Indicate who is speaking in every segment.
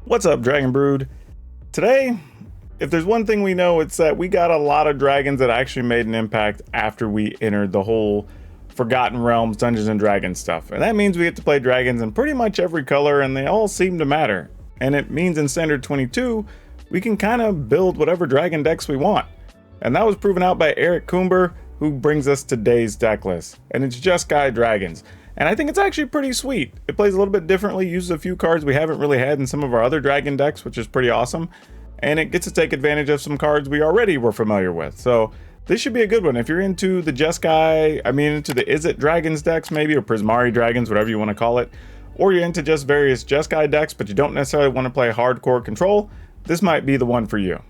Speaker 1: What's up, Dragon Brood? Today, if there's one thing we know, it's that we got a lot of dragons that actually made an impact after we entered the whole Forgotten Realms, Dungeons and Dragons stuff. And that means we get to play dragons in pretty much every color, and they all seem to matter. And it means in Standard 22, we can kind of build whatever dragon decks we want. And that was proven out by Eric Coomber, who brings us today's deck list. And it's Jeskai Dragons. And I think it's actually pretty sweet. It plays a little bit differently, uses a few cards we haven't really had in some of our other dragon decks, which is pretty awesome. And it gets to take advantage of some cards we already were familiar with. So this should be a good one. If you're into the Jeskai, into the Is It Dragons decks maybe, or Prismari Dragons, whatever you want to call it, or you're into just various Jeskai decks, but you don't necessarily want to play hardcore control, this might be the one for you.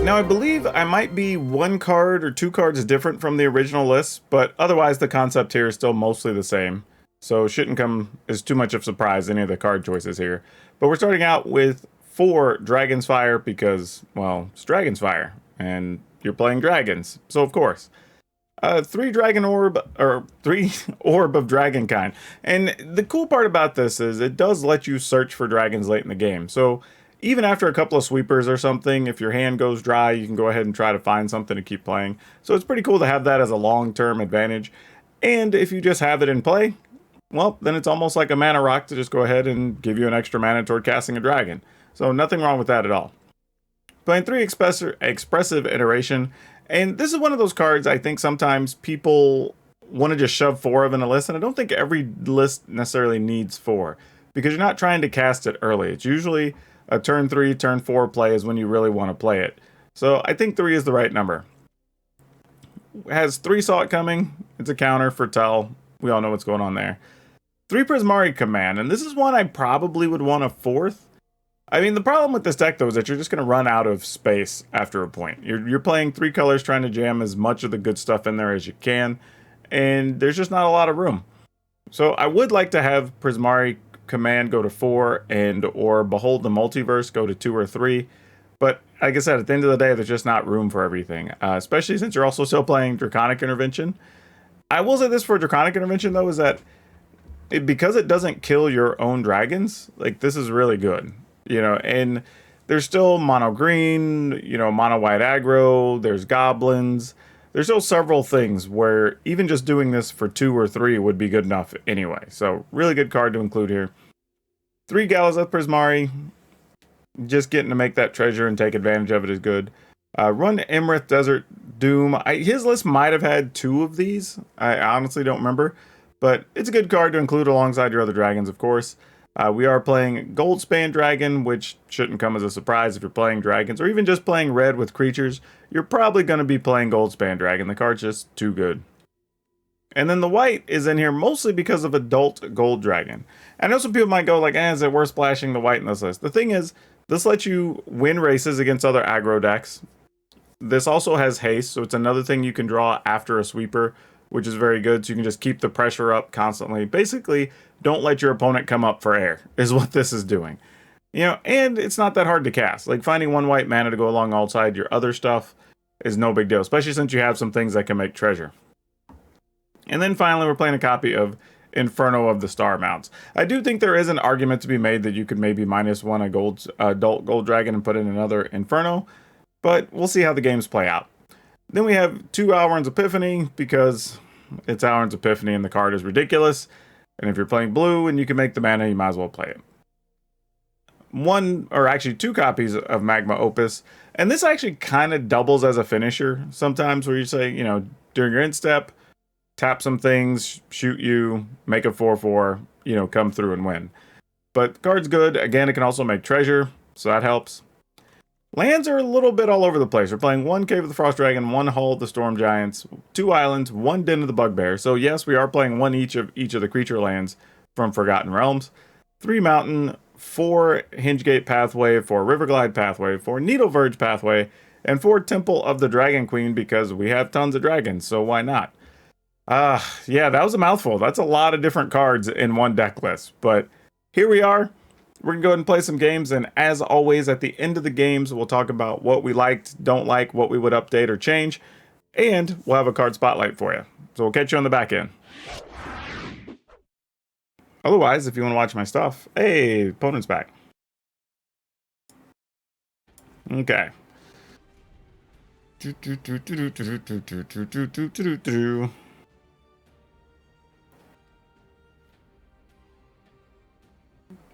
Speaker 1: Now, I believe I might be one card or two cards different from the original list, but otherwise the concept here is still mostly the same. So it shouldn't come as too much of a surprise, any of the card choices here. But we're starting out with 4 Dragon's Fire because, well, it's Dragon's Fire, and you're playing dragons, so of course. 3 Dragon Orb, or 3 Orb of Dragonkind. And the cool part about this is it does let you search for dragons late in the game. So even after a couple of sweepers or something, if your hand goes dry, you can go ahead and try to find something to keep playing. So it's pretty cool to have that as a long-term advantage. And if you just have it in play, well, then it's almost like a mana rock to just go ahead and give you an extra mana toward casting a dragon. So nothing wrong with that at all. Playing 3 Expressive Iteration. And this is one of those cards I think sometimes people want to just shove 4 of in a list. And I don't think every list necessarily needs 4. Because you're not trying to cast it early. It's usually a turn 3, turn 4 play is when you really want to play it. So I think 3 is the right number. It has 3 Saw It Coming. It's a counter for Tell. We all know what's going on there. 3 Prismari Command. And this is one I probably would want a 4th. The problem with this deck, though, is that you're just going to run out of space after a point. You're playing 3 colors, trying to jam as much of the good stuff in there as you can. And there's just not a lot of room. So I would like to have Prismari Command go to 4 or Behold the Multiverse go to 2 or 3. But like I said, at the end of the day, there's just not room for everything, especially since you're also still playing Draconic Intervention. I will say this for Draconic Intervention, though, is that because it doesn't kill your own dragons, like, this is really good. And there's still mono green, mono white aggro, there's goblins. There's still several things where even just doing this for 2 or 3 would be good enough anyway. So really good card to include here. 3 Galazeth Prismari. Just getting to make that treasure and take advantage of it is good. Run Emrith Desert Doom. His list might have had 2 of these. I honestly don't remember. But it's a good card to include alongside your other dragons, of course. We are playing Goldspan Dragon, which shouldn't come as a surprise if you're playing dragons, or even just playing red with creatures. You're probably going to be playing Goldspan Dragon. The card's just too good. And then the white is in here mostly because of Adult Gold Dragon. I know some people might go like, is it worth splashing the white in this list? The thing is, this lets you win races against other aggro decks. This also has haste, so it's another thing you can draw after a sweeper, which is very good, so you can just keep the pressure up constantly. Basically, don't let your opponent come up for air, is what this is doing. And it's not that hard to cast. Like, finding 1 white mana to go along alongside your other stuff is no big deal, especially since you have some things that can make treasure. And then finally, we're playing a copy of Inferno of the Star Mounts. I do think there is an argument to be made that you could maybe -1 a Adult Gold Dragon and put in another Inferno, but we'll see how the games play out. Then we have 2 Alrund's Epiphany, because it's Alrund's Epiphany and the card is ridiculous. And if you're playing blue and you can make the mana, you might as well play it. 1, or actually 2 copies of Magma Opus. And this actually kind of doubles as a finisher sometimes, where you say, during your end step, tap some things, shoot you, make a 4/4, come through and win. But the card's good. Again, it can also make treasure, so that helps. Lands are a little bit all over the place. We're playing 1 Cave of the Frost Dragon, 1 Hull of the Storm Giants, 2 Islands, 1 Den of the Bugbear. So yes, we are playing 1 each of the creature lands from Forgotten Realms. 3 Mountain, 4 Hingegate Pathway, 4 Riverglide Pathway, 4 Needle Verge Pathway, and 4 Temple of the Dragon Queen, because we have tons of dragons, so why not? Yeah, that was a mouthful. That's a lot of different cards in one deck list. But here we are. We're gonna go ahead and play some games, and as always, at the end of the games, we'll talk about what we liked, don't like, what we would update or change, and we'll have a card spotlight for you. So we'll catch you on the back end. Otherwise, if you want to watch my stuff, hey, opponent's back. Okay.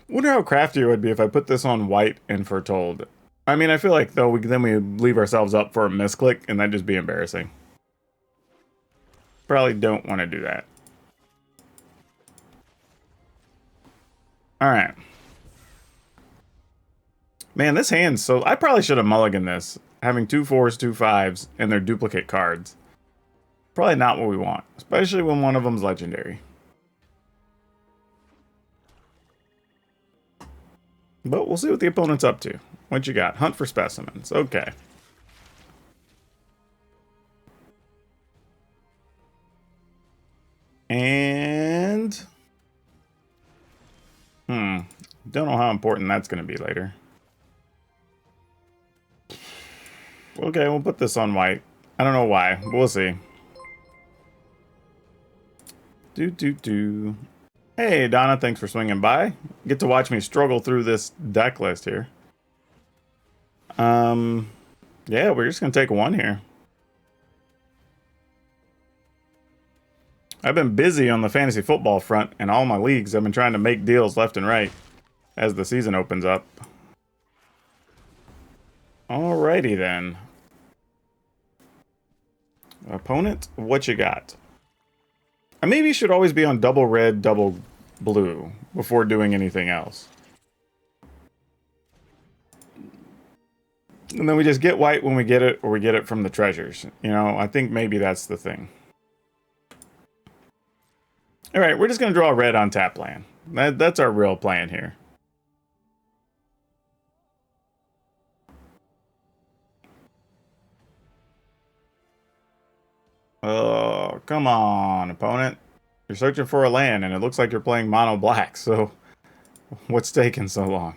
Speaker 1: Wonder how crafty it would be if I put this on white and foretold. I mean, I feel like though then we leave ourselves up for a misclick, and that'd just be embarrassing. Probably don't want to do that. All right. Man, this hand's so... I probably should have mulliganed this. Having 2 4s, 2 5s, and their duplicate cards. Probably not what we want. Especially when one of them's legendary. But we'll see what the opponent's up to. What you got? Hunt for specimens. Okay. And... don't know how important that's going to be later. Okay, we'll put this on white. I don't know why. But we'll see. Hey, Donna, thanks for swinging by. Get to watch me struggle through this deck list here. Yeah, we're just going to take one here. I've been busy on the fantasy football front and all my leagues. I've been trying to make deals left and right as the season opens up. Alrighty then. Opponent, what you got? I maybe should always be on double red, double blue before doing anything else. And then we just get white when we get it, or we get it from the treasures. You know, I think maybe that's the thing. Alright, we're just going to draw red on tap land. That's our real plan here. Oh, come on, opponent. You're searching for a land, and it looks like you're playing mono black, so what's taking so long?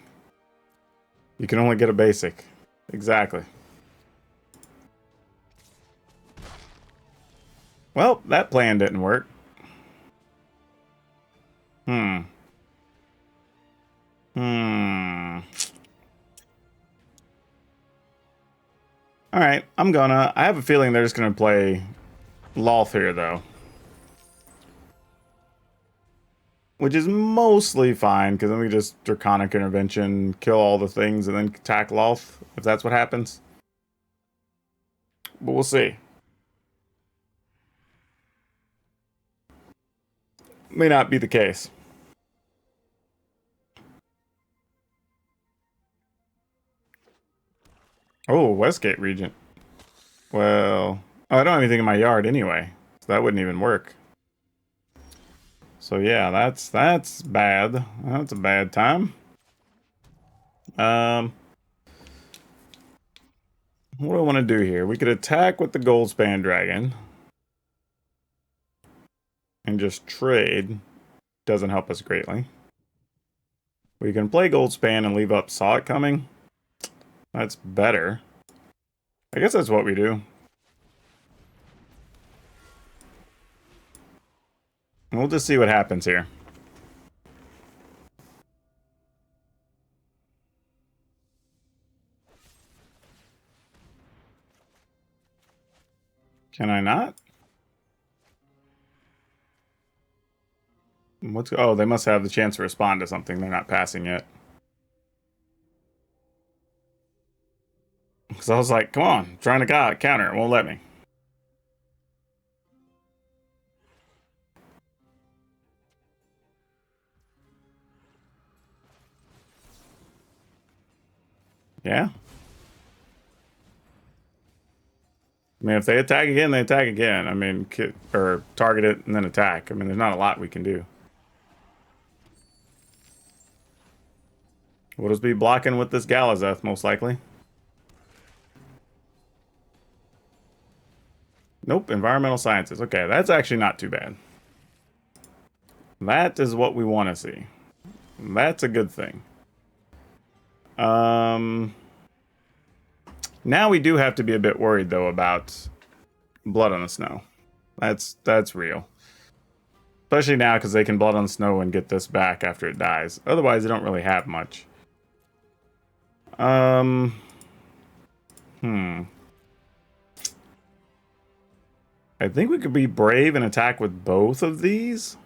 Speaker 1: You can only get a basic. Exactly. Well, that plan didn't work. Alright, I have a feeling they're just gonna play Loth here, though. Which is mostly fine, because then we just Draconic Intervention, kill all the things, and then attack Loth, if that's what happens. But we'll see. May not be the case. Oh, Westgate Regent. Well, I don't have anything in my yard anyway, so that wouldn't even work. So yeah, that's bad. That's a bad time. What do I want to do here? We could attack with the Goldspan Dragon. And just trade. Doesn't help us greatly. We can play Goldspan and leave up Saw It Coming. That's better. I guess that's what we do. We'll just see what happens here. Can I not? Oh, they must have the chance to respond to something. They're not passing yet. Because I was like, come on, trying to counter. It won't let me. Yeah. I mean, if they attack again, they attack again. I mean, or target it and then attack. I mean, there's not a lot we can do. We'll just be blocking with this Galazeth, most likely. Nope, environmental sciences. Okay, that's actually not too bad. That is what we want to see. That's a good thing. Now we do have to be a bit worried though about Blood on the Snow. That's real. Especially now because they can Blood on the Snow and get this back after it dies. Otherwise, they don't really have much. I think we could be brave and attack with both of these.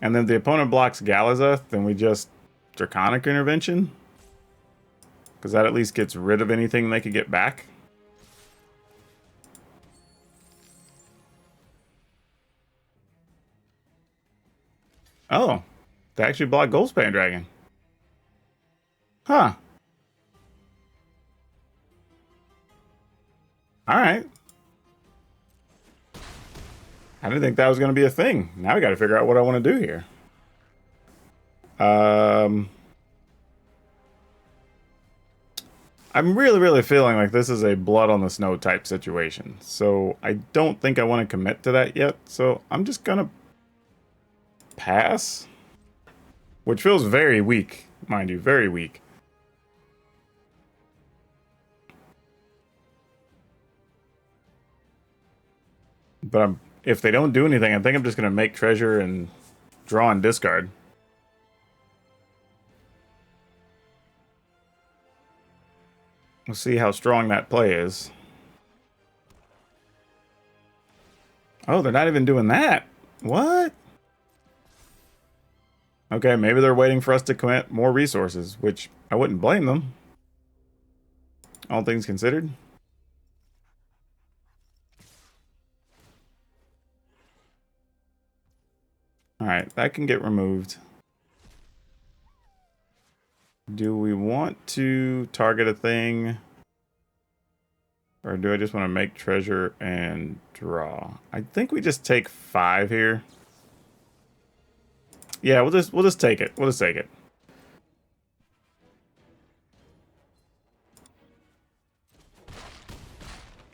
Speaker 1: And then if the opponent blocks Galazeth, then we just Draconic Intervention. Because that at least gets rid of anything they could get back. Oh, they actually block Goldspan Dragon. Huh. Alright. I didn't think that was going to be a thing. Now we got to figure out what I want to do here. I'm really feeling like this is a Blood on the Snow type situation. So I don't think I want to commit to that yet. So I'm just going to pass. Which feels very weak, mind you, very weak. But if they don't do anything, I think I'm just going to make treasure and draw and discard. We'll see how strong that play is. Oh, they're not even doing that. What? Okay, maybe they're waiting for us to commit more resources, which I wouldn't blame them. All things considered. Alright, that can get removed. Do we want to target a thing? Or do I just want to make treasure and draw? I think we just take 5 here. Yeah, we'll just take it. We'll just take it.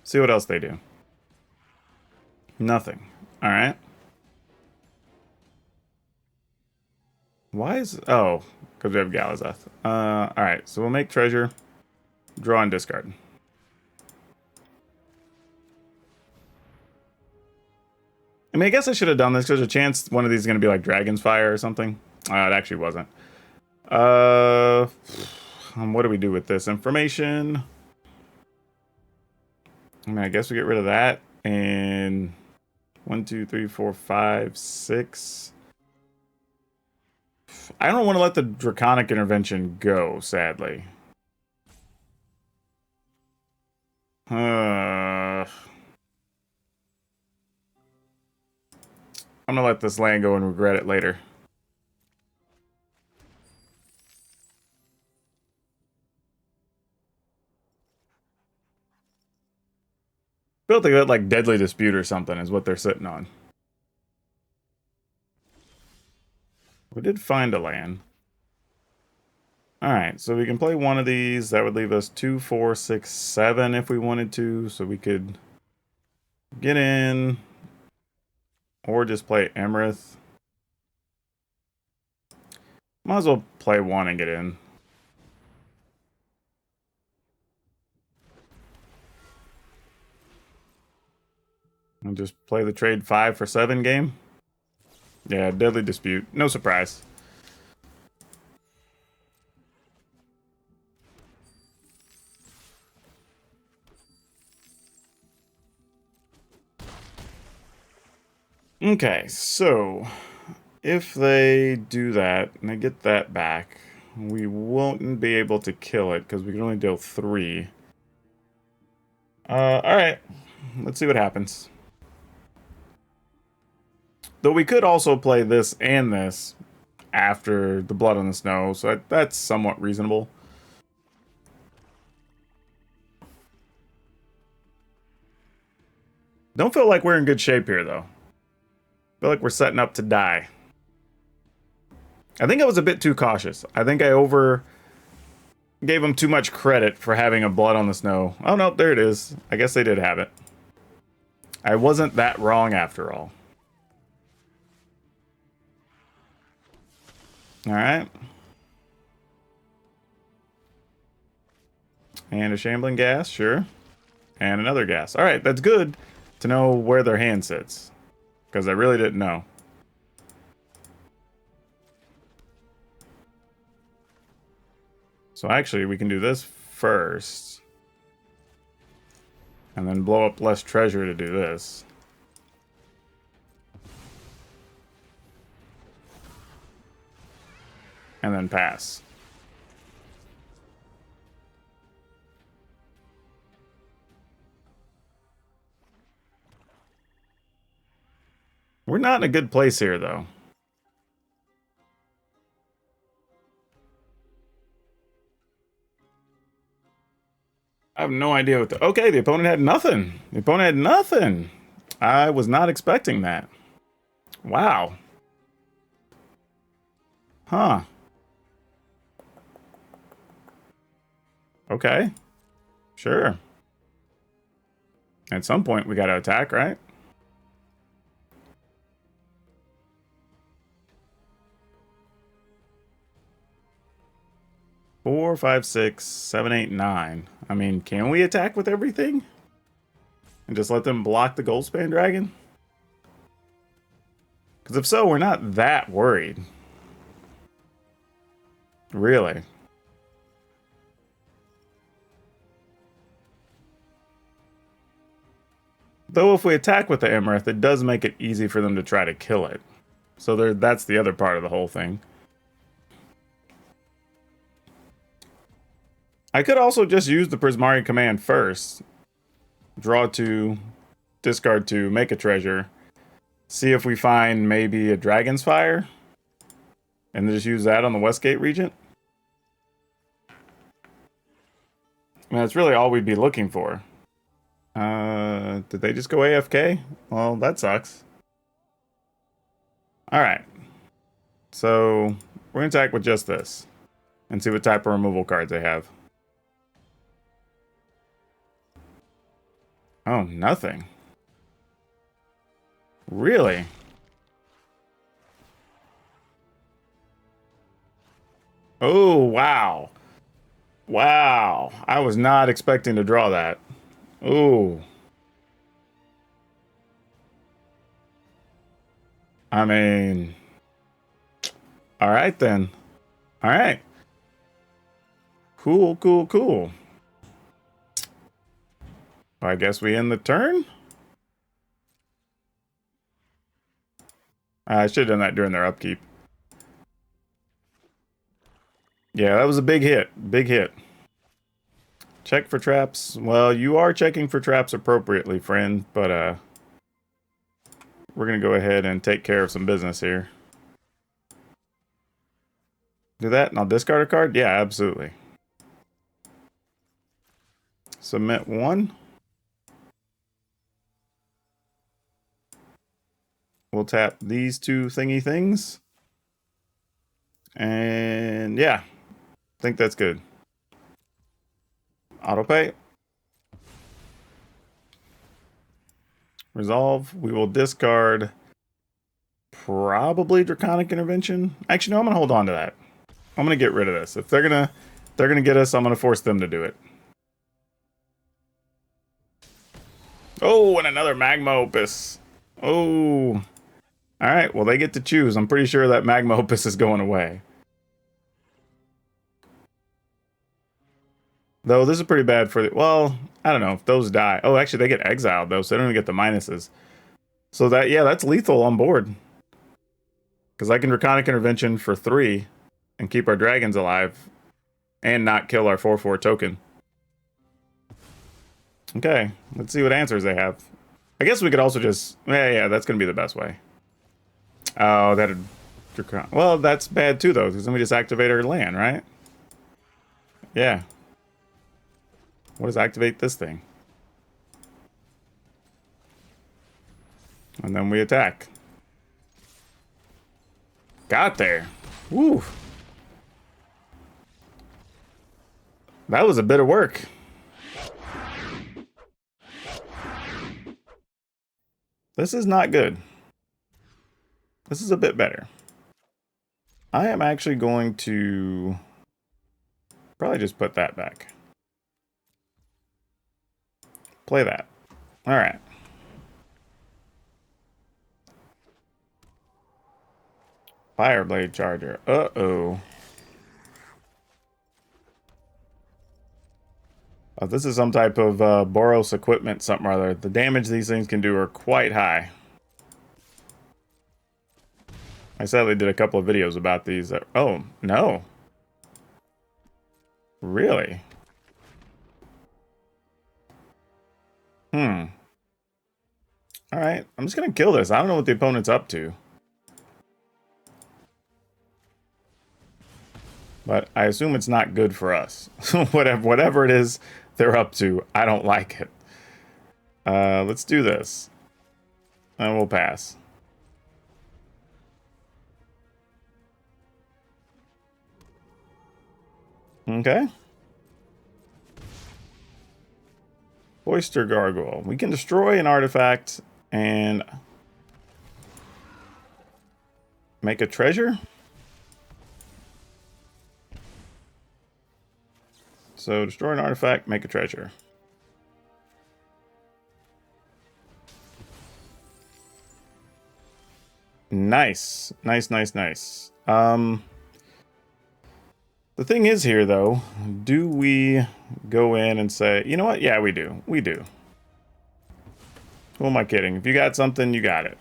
Speaker 1: See what else they do. Nothing. Alright. Why is... Oh, because we have Galazeth. Alright, so we'll make treasure, draw, and discard. I mean, I guess I should have done this because there's a chance one of these is going to be like Dragon's Fire or something. It actually wasn't. What do we do with this information? I mean, I guess we get rid of that. And 1, 2, 3, 4, 5, 6. I don't want to let the Draconic Intervention go, sadly. I'm gonna let this land go and regret it later. I feel like that Deadly Dispute or something is what they're sitting on. We did find a land. Alright, so we can play one of these. That would leave us 2, 4, 6, 7 if we wanted to. So we could get in. Or just play Emerith. Might as well play one and get in. And just play the trade 5 for 7 game. Yeah, Deadly Dispute. No surprise. Okay, so if they do that and they get that back, we won't be able to kill it because we can only deal 3. Alright. Let's see what happens. Though we could also play this and this after the Blood on the Snow, so that's somewhat reasonable. Don't feel like we're in good shape here, though. Feel like we're setting up to die. I think I was a bit too cautious. I think I gave them too much credit for having a Blood on the Snow. Oh, no, there it is. I guess they did have it. I wasn't that wrong after all. Alright. And a Shambling Gas, sure. And another gas. All right, that's good to know where their hand sits, because I really didn't know. So actually, we can do this first. And then blow up less treasure to do this. And then pass. We're not in a good place here, though. I have no idea what the... Okay, the opponent had nothing. The opponent had nothing. I was not expecting that. Wow. Huh. Okay. Sure. At some point, we gotta attack, right? Four, five, six, seven, eight, nine. I mean, can we attack with everything? And just let them block the Goldspan Dragon? Because if so, we're not that worried. Really. Though if we attack with the Emerith, it does make it easy for them to try to kill it. So that's the other part of the whole thing. I could also just use the Prismari command first. Draw 2, discard 2, make a treasure. See if we find maybe a Dragon's Fire. And then just use that on the Westgate Regent. I mean, that's really all we'd be looking for. Did they just go AFK? Well, that sucks. Alright. So, we're going to attack with just this. And see what type of removal cards they have. Oh, nothing. Really? Oh, wow. Wow. I was not expecting to draw that. Ooh. I mean... Alright then. Alright. Cool, cool, cool. I guess we end the turn? I should have done that during their upkeep. Yeah, that was a big hit. Big hit. Check for traps. Well, you are checking for traps appropriately, friend, but we're going to go ahead and take care of some business here. Do that and I'll discard a card? Yeah, absolutely. Submit 1. We'll tap these 2 thingy things. And yeah, I think that's good. Autopay. Resolve. We will discard probably Draconic Intervention. Actually, no, I'm gonna hold on to that. I'm gonna get rid of this. If they're gonna get us, I'm gonna force them to do it. Oh, and another Magma Opus. Oh. Alright, well, they get to choose. I'm pretty sure that Magma Opus is going away. Though, this is pretty bad for the... Well, I don't know. If those die... Oh, actually, they get exiled, though, so they don't even get the minuses. So that, yeah, that's lethal on board. Because I can Draconic Intervention for 3 and keep our dragons alive. And not kill our 4/4 token. Okay, let's see what answers they have. I guess we could also just... Yeah, that's going to be the best way. Oh, that'd... Well, that's bad too, though, because then we just activate our land, right? Yeah. What does activate this thing? And then we attack. Got there. Woo. That was a bit of work. This is not good. This is a bit better. I am actually going to probably just put that back. Play that. All right. Fireblade Charger. Uh-oh. Oh, this is some type of Boros equipment, something or other. The damage these things can do are quite high. I sadly did a couple of videos about these. Oh, no. Really? Alright, I'm just gonna kill this. I don't know what the opponent's up to. But I assume it's not good for us. whatever it is they're up to, I don't like it. Let's do this. And we'll pass. Okay. Oyster Gargoyle. We can destroy an artifact and make a treasure. So destroy an artifact, make a treasure. Nice. Nice, nice, nice. The thing is here, though, do we go in and say, you know what? Yeah, we do. We do. Who am I kidding? If you got something, you got it.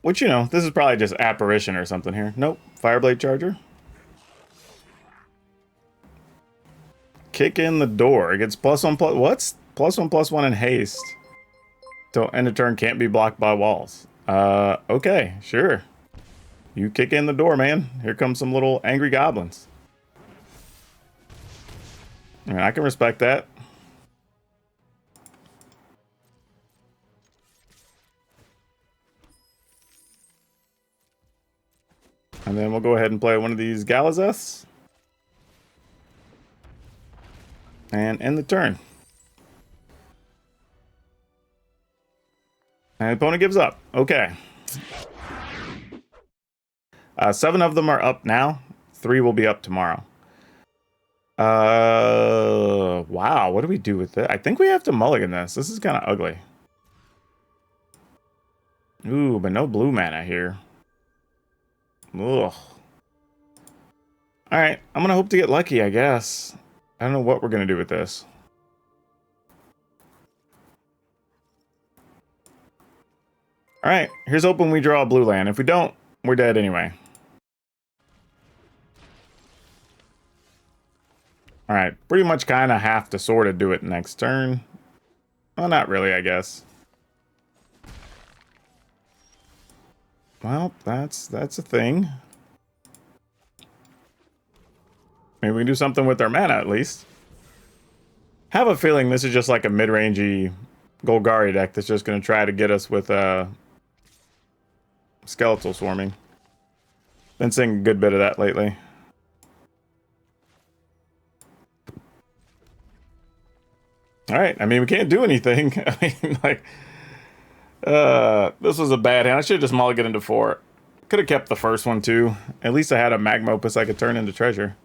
Speaker 1: Which, you know, this is probably just apparition or something here. Nope. Fireblade Charger. Kick in the door. It gets +1/+. What's +1/+1 in haste? Till end of turn can't be blocked by walls. Okay, sure. You kick in the door, man. Here comes some little angry goblins. I mean, I can respect that. And then we'll go ahead and play one of these Galazeths. And end the turn. And the opponent gives up. Okay. 7 of them are up now. 3 will be up tomorrow. Wow. What do we do with it? I think we have to mulligan this. This is kind of ugly. Ooh, but no blue mana here. Ugh. Alright, I'm gonna hope to get lucky, I guess. I don't know what we're gonna do with this. Alright, here's hoping we draw a blue land. If we don't, we're dead anyway. Alright, pretty much kind of have to sort of do it next turn. Well, not really, I guess. Well, that's a thing. Maybe we can do something with our mana, at least. Have a feeling this is just like a mid-rangey Golgari deck that's just going to try to get us with Skeletal Swarming. Been seeing a good bit of that lately. Alright, I mean, we can't do anything. I mean, like... this was a bad hand. I should have just mulliganed into 4. Could have kept the first one, too. At least I had a Magma Opus I could turn into treasure.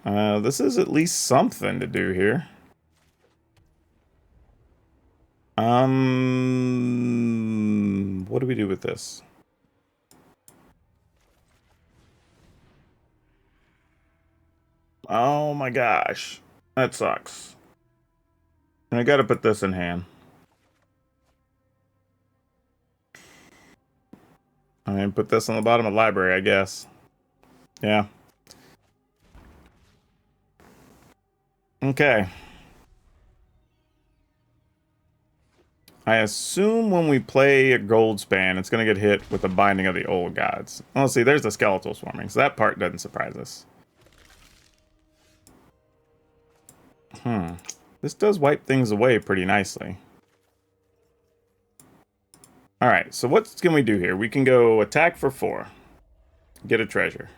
Speaker 1: This is at least something to do here. What do we do with this? Oh my gosh. That sucks. And I gotta put this in hand. I mean, put this on the bottom of the library, I guess. Yeah. Okay. I assume when we play a Goldspan, it's going to get hit with the Binding of the Old Gods. Well, see, there's the Skeletal Swarming, so that part doesn't surprise us. This does wipe things away pretty nicely. Alright, so what can we do here? We can go attack for 4. Get a treasure.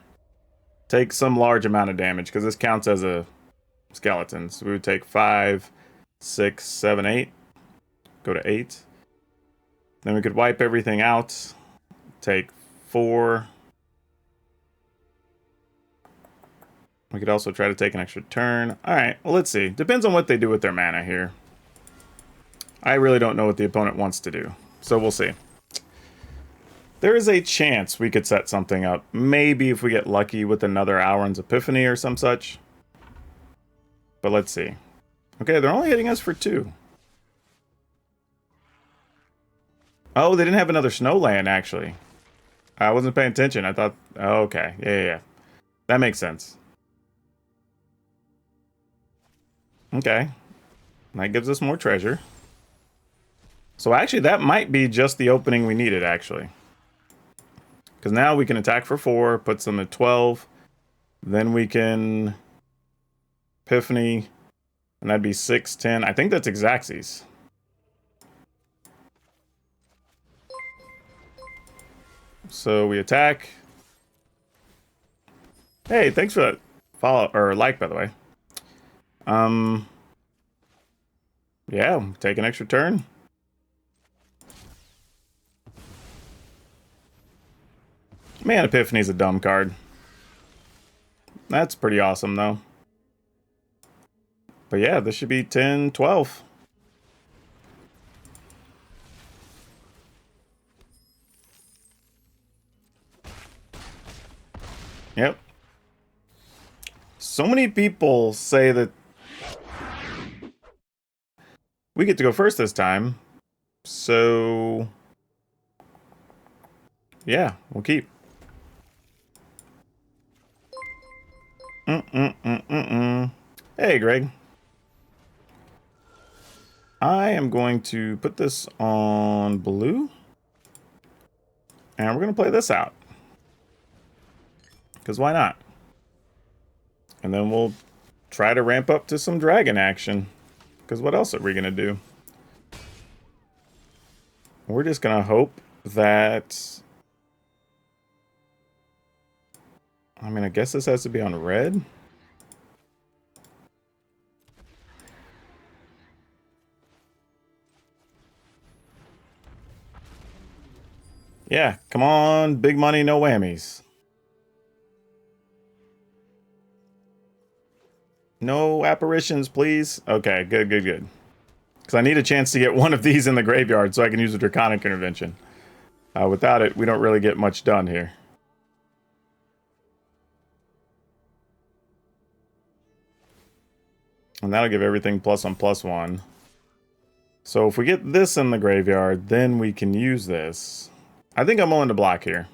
Speaker 1: Take some large amount of damage, because this counts as a skeleton. So we would take 5, 6, 7, 8. Go to 8. Then we could wipe everything out. Take 4. We could also try to take an extra turn. All right, well, let's see. Depends on what they do with their mana here. I really don't know what the opponent wants to do, so we'll see. There is a chance we could set something up. Maybe if we get lucky with another Auron's Epiphany or some such. But let's see. Okay, they're only hitting us for 2. Oh, they didn't have another Snowland, actually. I wasn't paying attention. I thought... Oh, okay. Yeah. That makes sense. Okay. That gives us more treasure. So actually, that might be just the opening we needed, actually. Because now we can attack for 4, puts them at 12. Then we can... Epiphany. And that'd be 6, 10. I think that's Xaxes. So we attack. Hey, thanks for that follow or like, by the way. Yeah, take an extra turn. Man, Epiphany's a dumb card. That's pretty awesome, though. But yeah, this should be 10, 12. Yep. So many people say that we get to go first this time. So yeah, we'll keep. Hey, Greg. I am going to put this on blue. And we're going to play this out. Because why not? And then we'll try to ramp up to some dragon action. Because what else are we going to do? We're just going to hope that... I mean, I guess this has to be on red. Yeah, come on. Big money, no whammies. No apparitions, please. Okay, good. Because I need a chance to get one of these in the graveyard so I can use a Draconic Intervention. Without it, we don't really get much done here. And that'll give everything +1/+1. So if we get this in the graveyard, then we can use this. I think I'm willing to block here.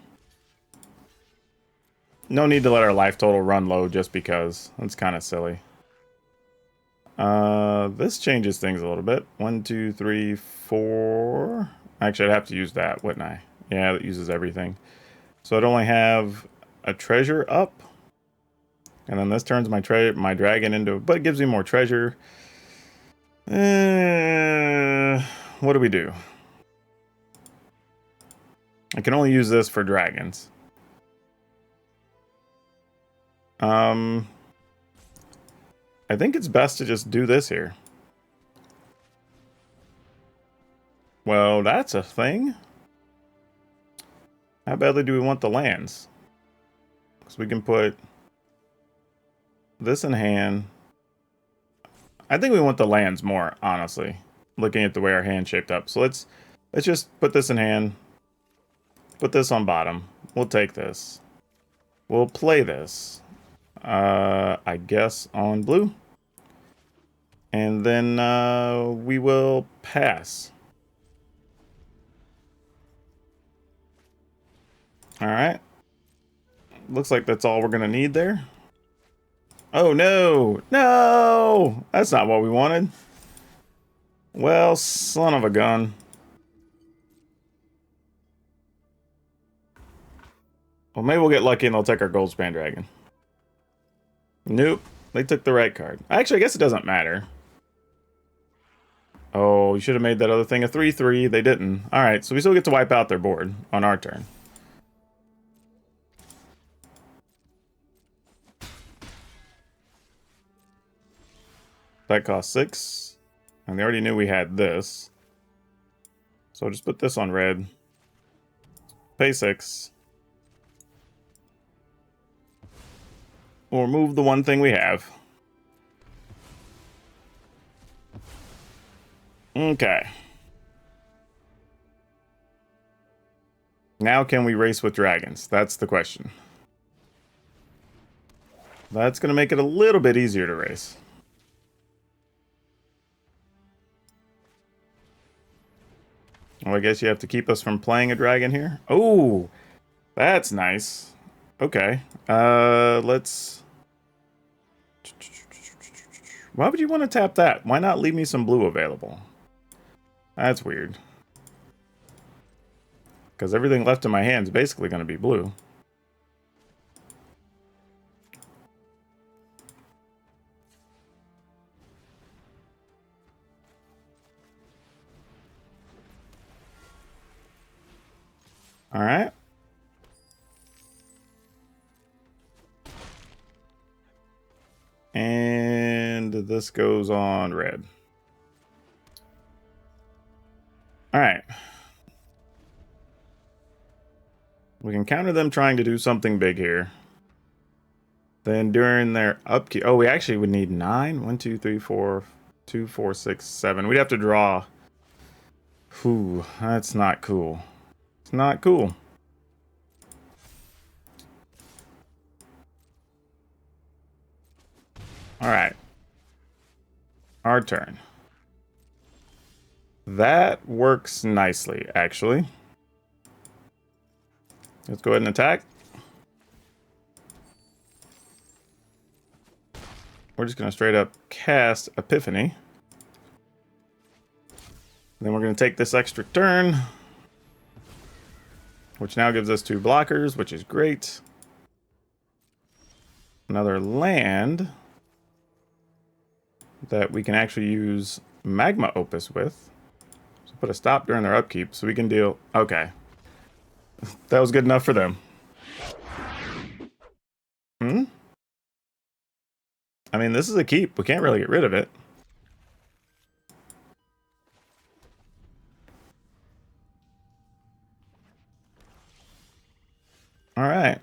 Speaker 1: No need to let our life total run low just because. That's kind of silly. This changes things a little bit. 1, 2, 3, 4. Actually, I'd have to use that, wouldn't I? Yeah, that uses everything. So I'd only have a treasure up. And then this turns my dragon into... But it gives me more treasure. What do we do? I can only use this for dragons. I think it's best to just do this here. Well, that's a thing. How badly do we want the lands? Because we can put this in hand. I think we want the lands more, honestly. Looking at the way our hand shaped up. So let's just put this in hand. Put this on bottom. We'll take this. We'll play this. I guess on blue. And then we will pass. Alright. Looks like that's all we're going to need there. Oh, no! No! That's not what we wanted. Well, son of a gun. Well, maybe we'll get lucky and they'll take our Goldspan Dragon. Nope. They took the right card. Actually, I guess it doesn't matter. Oh, you should have made that other thing a 3/3. They didn't. Alright, so we still get to wipe out their board on our turn. That cost 6. And they already knew we had this. So I'll just put this on red. Pay 6. We'll remove the one thing we have. Okay. Now can we race with dragons? That's the question. That's going to make it a little bit easier to race. Well, I guess you have to keep us from playing a dragon here. Oh, that's nice. Okay. Let's... Why would you want to tap that? Why not leave me some blue available? That's weird. Because everything left in my hand is basically going to be blue. All right. And this goes on red. All right. We can counter them trying to do something big here. Then during their upkeep... Oh, we actually would need 9. 1, 2, 3, 4... 2, 4, 6, 7. We'd have to draw... Whew, that's not cool. It's not cool. Alright. Our turn. That works nicely, actually. Let's go ahead and attack. We're just going to straight up cast Epiphany. Then we're going to take this extra turn, which now gives us 2 blockers, which is great. Another land that we can actually use Magma Opus with. So put a stop during their upkeep so we can deal... Okay. That was good enough for them. I mean, this is a keep. We can't really get rid of it. All right.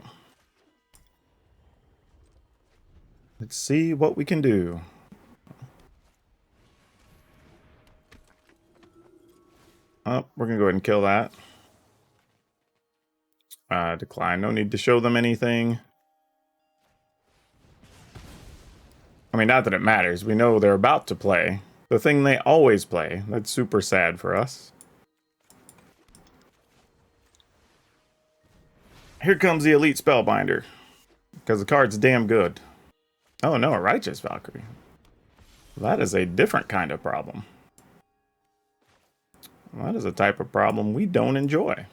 Speaker 1: Let's see what we can do. Oh, we're going to go ahead and kill that. Decline. No need to show them anything. I mean, not that it matters. We know they're about to play the thing they always play. That's super sad for us. Here comes the Elite Spellbinder. Because the card's damn good. Oh no, a Righteous Valkyrie. That is a different kind of problem. That is a type of problem we don't enjoy.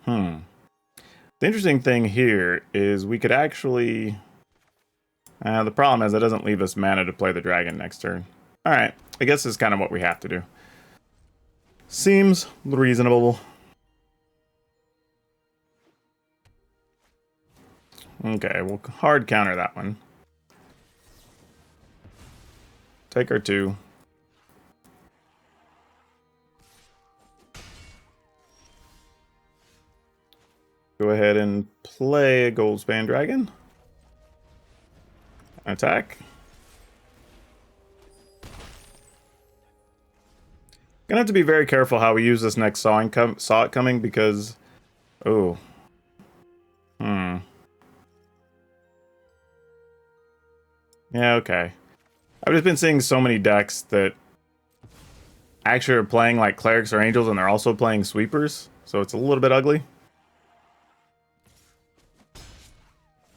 Speaker 1: The interesting thing here is we could actually... the problem is it doesn't leave us mana to play the dragon next turn. Alright, I guess this is kind of what we have to do. Seems reasonable. Okay, we'll hard counter that one. Take our 2. Go ahead and play a Goldspan Dragon. Attack. Gonna have to be very careful how we use this next saw it coming because... Oh. Yeah, okay. I've just been seeing so many decks that actually are playing like Clerics or Angels and they're also playing Sweepers. So it's a little bit ugly.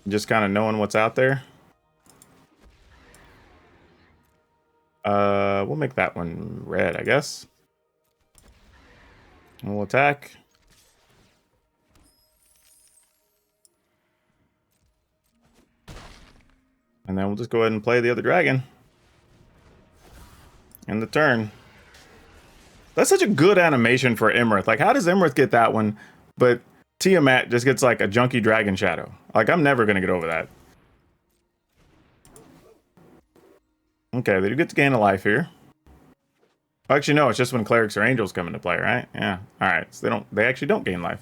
Speaker 1: Just kind of knowing what's out there. We'll make that one red, I guess. And we'll attack. And then we'll just go ahead and play the other dragon. End the turn. That's such a good animation for Imrith. Like, how does Imrith get that one, but Tiamat just gets like a junky dragon shadow? Like, I'm never going to get over that. Okay, they do get to gain a life here. Actually, no, it's just when Clerics or Angels come into play, right? Yeah. Alright, so they actually don't gain life.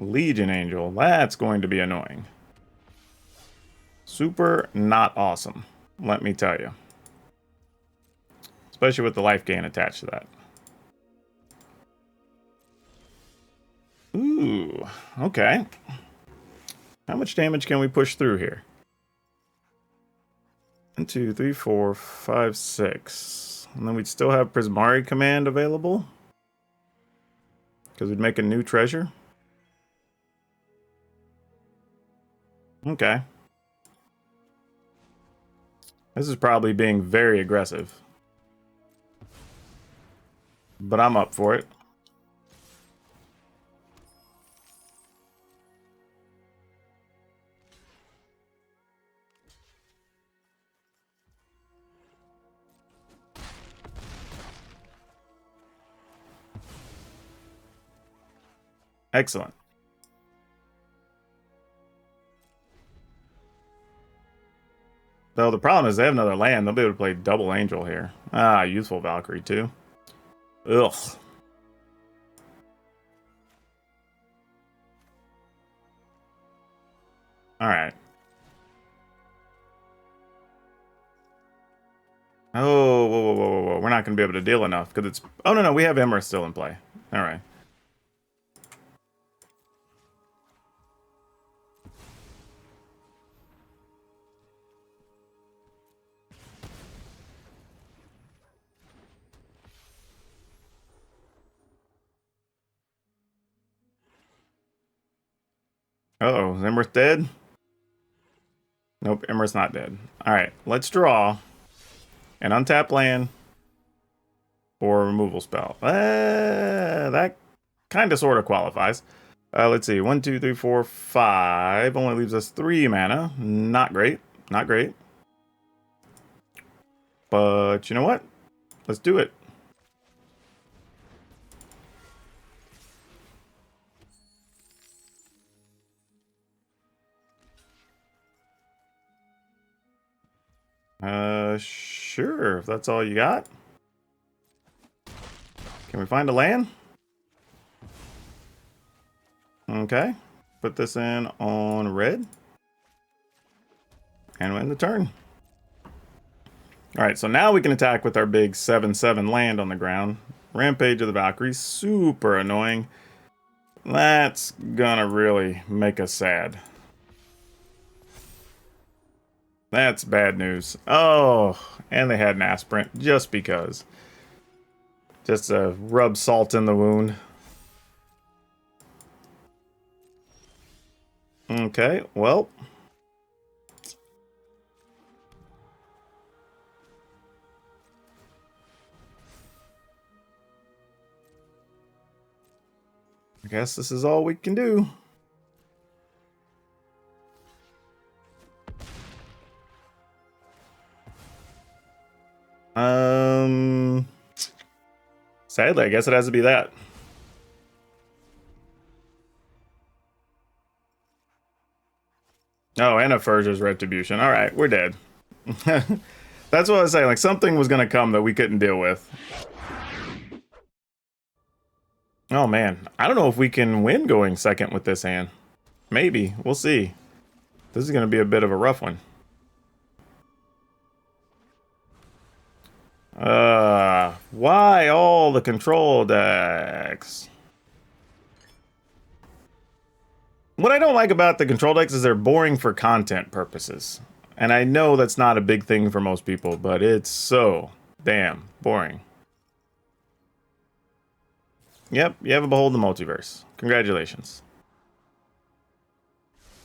Speaker 1: Legion Angel. That's going to be annoying. Super not awesome, let me tell you. Especially with the life gain attached to that. Ooh, okay. How much damage can we push through here? 1, 2, 3, 4, 5, 6. And then we'd still have Prismari command available. Because we'd make a new treasure. Okay. This is probably being very aggressive. But I'm up for it. Excellent. Though the problem is they have another land. They'll be able to play double Angel here. Ah, Youthful Valkyrie too. Ugh. Alright. Oh, whoa. We're not going to be able to deal enough because it's... Oh, no, we have Emmer still in play. Alright. Uh-oh, is Emmer's dead? Nope, Emmer's not dead. Alright, let's draw an untapped land or a removal spell. That kind of sort of qualifies. Let's see, 1, 2, 3, 4, 5. Only leaves us 3 mana. Not great. Not great. But you know what? Let's do it. Sure, if that's all you got. Can we find a land? Okay. Put this in on red. And we'll end the turn. Alright, so now we can attack with our big 7/7 land on the ground. Rampage of the Valkyries. Super annoying. That's gonna really make us sad. That's bad news. Oh, and they had an aspirant just because. Just to rub salt in the wound. Okay, well. I guess this is all we can do. Sadly, I guess it has to be that. Oh, and a Furger's Retribution. All right, we're dead. That's what I was saying. Like, something was going to come that we couldn't deal with. Oh, man. I don't know if we can win going second with this hand. Maybe. We'll see. This is going to be a bit of a rough one. Why all the control decks? What I don't like about the control decks is they're boring for content purposes. And I know that's not a big thing for most people, but it's so damn boring. Yep, you have a Behold the Multiverse. Congratulations.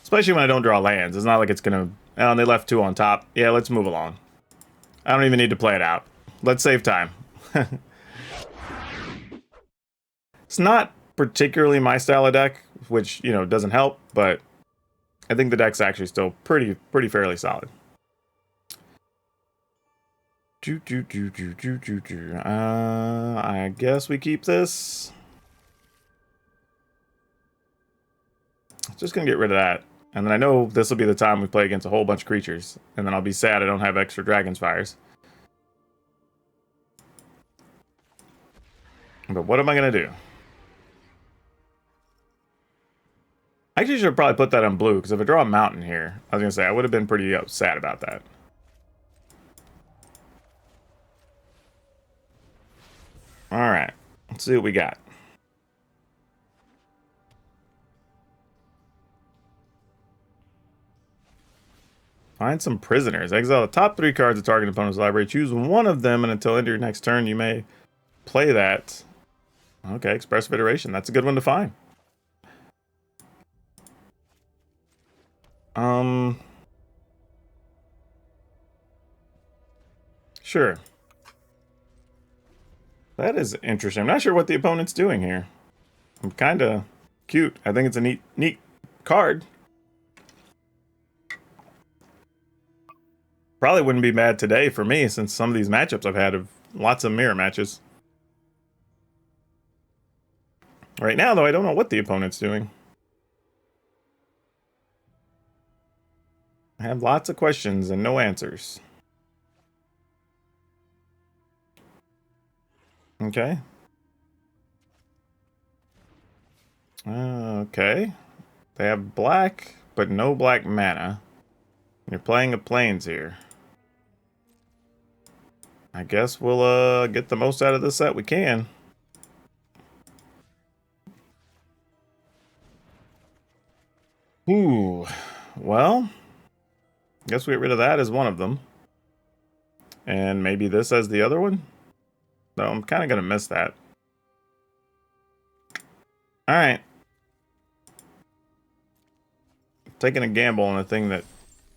Speaker 1: Especially when I don't draw lands. It's not like it's gonna... Oh, and they left 2 on top. Yeah, let's move along. I don't even need to play it out. Let's save time. It's not particularly my style of deck, which, you know, doesn't help, but I think the deck's actually still pretty fairly solid. I guess we keep this. Just gonna get rid of that. And then I know this will be the time we play against a whole bunch of creatures. And then I'll be sad I don't have extra Dragon's Fires. But what am I gonna do? I actually should probably put that on blue, because if I draw a mountain here, I was going to say, I would have been pretty sad about that. Alright, let's see what we got. Find some prisoners. Exile the top 3 cards of target opponent's library. Choose one of them, and until end of your next turn, you may play that. Okay, Expressive Iteration. That's a good one to find. Sure. That is interesting. I'm not sure what the opponent's doing here. I'm kind of cute. I think it's a neat card. Probably wouldn't be bad today for me, since some of these matchups I've had have lots of mirror matches. Right now, though, I don't know what the opponent's doing. I have lots of questions and no answers. Okay. Okay. They have black, but no black mana. You're playing a plains here. I guess we'll get the most out of this set we can. Ooh. Well, guess we get rid of that as one of them. And maybe this as the other one? No, I'm kind of going to miss that. Alright. Taking a gamble on a thing that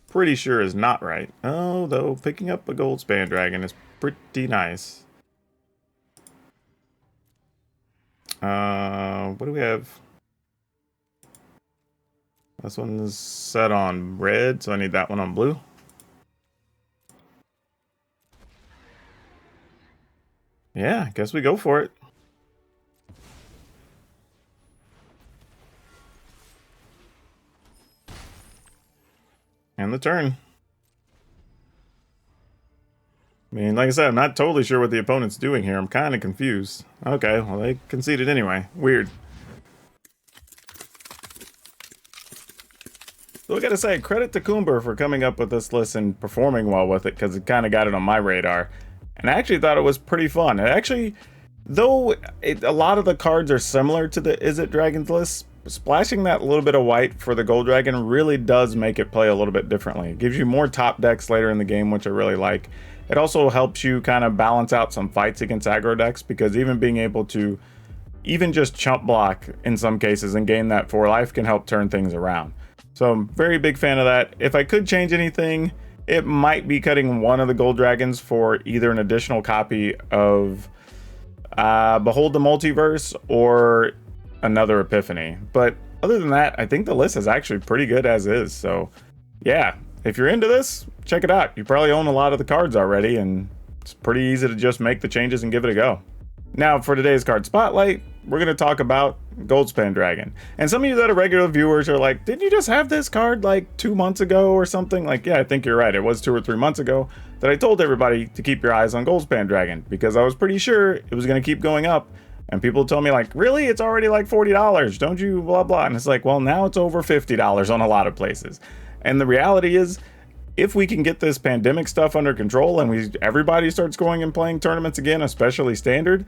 Speaker 1: pretty sure is not right. Oh, though, picking up a Goldspan Dragon is pretty nice. What do we have? This one is set on red, so I need that one on blue. Yeah, I guess we go for it. And the turn. I mean, like I said, I'm not totally sure what the opponent's doing here. I'm kind of confused. Okay, well, they conceded anyway. Weird. So I gotta say, credit to Coomber for coming up with this list and performing well with it, because it kind of got it on my radar. And I actually thought it was pretty fun. It actually, though a lot of the cards are similar to the Izzet Dragons list, splashing that little bit of white for the Gold Dragon really does make it play a little bit differently. It gives you more top decks later in the game, which I really like. It also helps you kind of balance out some fights against aggro decks, because even being able to even just chump block in some cases and gain that 4 life can help turn things around. So I'm very big fan of that. If I could change anything, it might be cutting one of the Gold Dragons for either an additional copy of Behold the Multiverse or another Epiphany. But other than that, I think the list is actually pretty good as is. So yeah, if you're into this, check it out. You probably own a lot of the cards already, and it's pretty easy to just make the changes and give it a go. Now for today's card spotlight, we're going to talk about Goldspan Dragon. And some of you that are regular viewers are like, didn't you just have this card like 2 months ago or something? Like, yeah, I think you're right. It was 2 or 3 months ago that I told everybody to keep your eyes on Goldspan Dragon, because I was pretty sure it was going to keep going up. And people told me like, really? It's already like $40. Don't you blah, blah. And it's like, well, now it's over $50 on a lot of places. And the reality is, if we can get this pandemic stuff under control and everybody starts going and playing tournaments again, especially standard,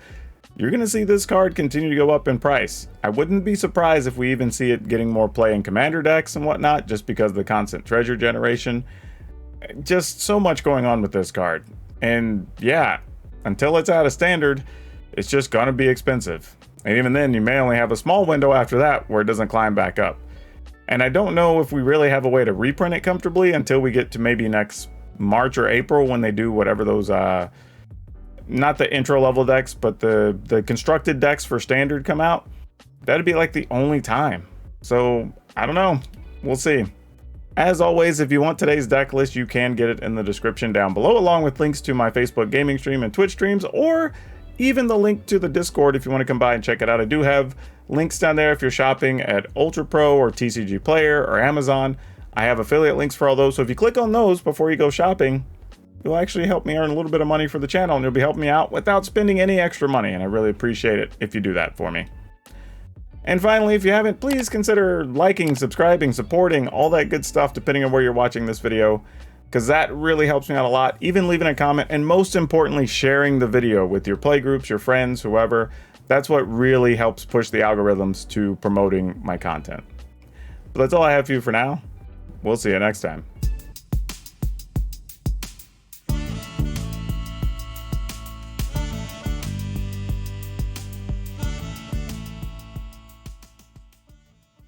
Speaker 1: you're going to see this card continue to go up in price. I wouldn't be surprised if we even see it getting more play in commander decks and whatnot, just because of the constant treasure generation. Just so much going on with this card. And yeah, until it's out of standard, it's just going to be expensive. And even then, you may only have a small window after that where it doesn't climb back up. And I don't know if we really have a way to reprint it comfortably until we get to maybe next March or April, when they do whatever those, not the intro level decks, but the constructed decks for standard come out. That'd be like the only time. So I don't know. We'll see. As always, if you want today's deck list, you can get it in the description down below, along with links to my Facebook gaming stream and Twitch streams, or even the link to the Discord if you want to come by and check it out. I do have links down there if you're shopping at Ultra Pro or TCGPlayer or Amazon. I have affiliate links for all those, so if you click on those before you go shopping, you'll actually help me earn a little bit of money for the channel, and you'll be helping me out without spending any extra money, and I really appreciate it if you do that for me. And finally, if you haven't, please consider liking, subscribing, supporting, all that good stuff depending on where you're watching this video, because that really helps me out a lot. Even leaving a comment, and most importantly, sharing the video with your playgroups, your friends, whoever. That's what really helps push the algorithms to promoting my content. But that's all I have for you for now. We'll see you next time.